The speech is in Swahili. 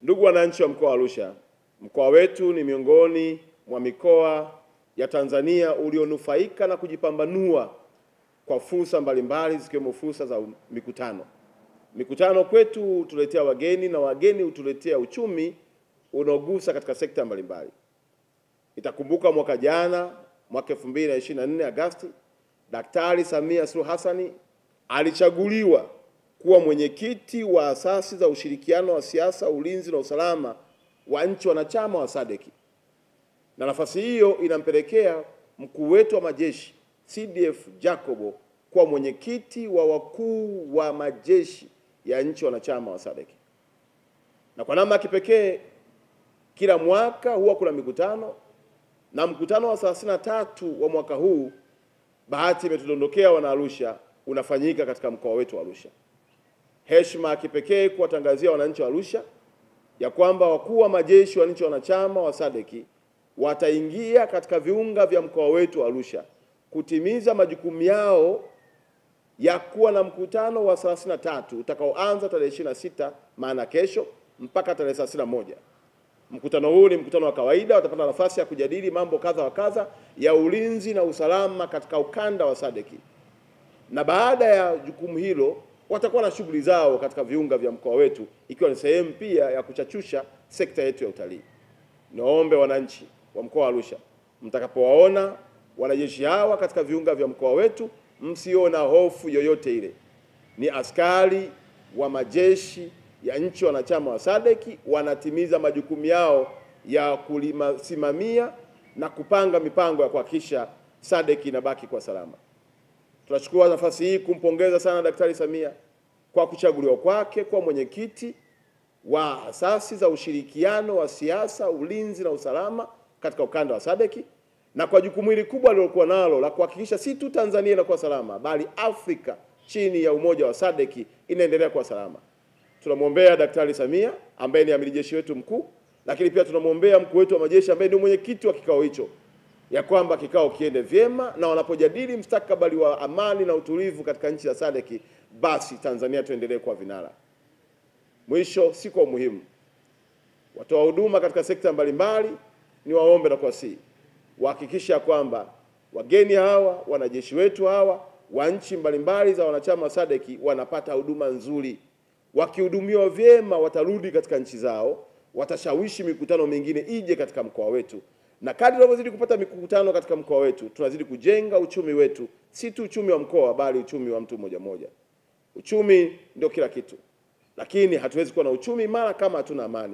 Ndugu wananchi wa mkoa wa Arusha, mkoa wetu ni miongoni mwa mikoa ya Tanzania ulionufaika na kujipambanua kwa fursa mbalimbali zikiwemo fursa za mikutano. Mikutano kwetu hutuletea wageni na wageni hutuletea uchumi unaogusa katika sekta mbalimbali. Itakumbuka mwaka jana, mwaka 2024 Agosti, Daktari Samia Suluhu Hassan alichaguliwa kuwa mwenyekiti wa asasi za ushirikiano wa siasa, ulinzi na usalama wa nchi wanachama wa SADC. Na nafasi hiyo inampelekea mkuu wetu wa majeshi CDF Jacobo kuwa mwenyekiti wa wakuu wa majeshi ya nchi wanachama wa SADC. Na kwa namna kipekee kila mwaka huwa kuna mikutano, na mkutano wa 33 wa mwaka huu bahati imetudondokea wana Arusha unafanyika katika mkoa wetu wa Arusha. Heshima ya kipekee kuwatangazia wananchi wa Arusha ya kwamba wakuu wa majeshi wa nchi wanachama wa SADC wataingia katika viunga vya mkoa wetu wa Arusha kutimiza majukumu yao ya kuwa na mkutano wa 33 utakaoanza tarehe 26, maana kesho, mpaka tarehe 31. Mkutano huu ni mkutano wa kawaida, watapata nafasi ya kujadili mambo kadha wa kadha ya ulinzi na usalama katika ukanda wa SADC. Na baada ya jukumu hilo watakuwa na shughuli zao katika viunga vya mkoa wetu, ikiwa ni sehemu pia ya kuchachusha sekta yetu ya utalii. Naombe wananchi wa mkoa wa Arusha, mtakapowaona wanajeshi hawa katika viunga vya mkoa wetu, msiona hofu yoyote ile. Ni askari wa majeshi ya nchi wanachama wa SADC, wanatimiza majukumu yao ya kulisimamia na kupanga mipango ya kuhakikisha SADC inabaki kwa salama. Tunachukua nafasi hii kumpongeza sana Daktari Samia kwa kuchaguliwa kwake kwa mwenyekiti wa asasi za ushirikiano wa siasa, ulinzi na usalama katika ukanda wa SADC, na kwa jukumu hili kubwa alilokuwa nalo la kuhakikisha si tu Tanzania inakuwa salama, bali Afrika chini ya umoja wa SADC inaendelea kuwa salama. Tunamwombea Daktari Samia ambaye ni amiri jeshi wetu mkuu, lakini pia tunamwombea mkuu wetu wa majeshi ambaye ni mwenyekiti wa kikao hicho, ya kwamba kikao kiende vyema, na wanapojadili mustakabali wa amani na utulivu katika nchi za SADC, basi Tanzania tuendelee kuwa vinara. Mwisho, si kwa umuhimu, watoa huduma katika sekta mbalimbali ni waombe na kuwasihi wahakikisha kwamba wageni hawa, wanajeshi wetu hawa wa nchi mbalimbali za wanachama wa SADC wanapata huduma nzuri. Wakihudumiwa vyema watarudi katika nchi zao, watashawishi mikutano mingine ije katika mkoa wetu. Na kadri tunavyozidi kupata mikutano katika mkoa wetu, tunazidi kujenga uchumi wetu, si tu uchumi wa mkoa bali uchumi wa mtu mmoja mmoja. Uchumi ndio kila kitu, lakini hatuwezi kuwa na uchumi imara kama hatuna amani.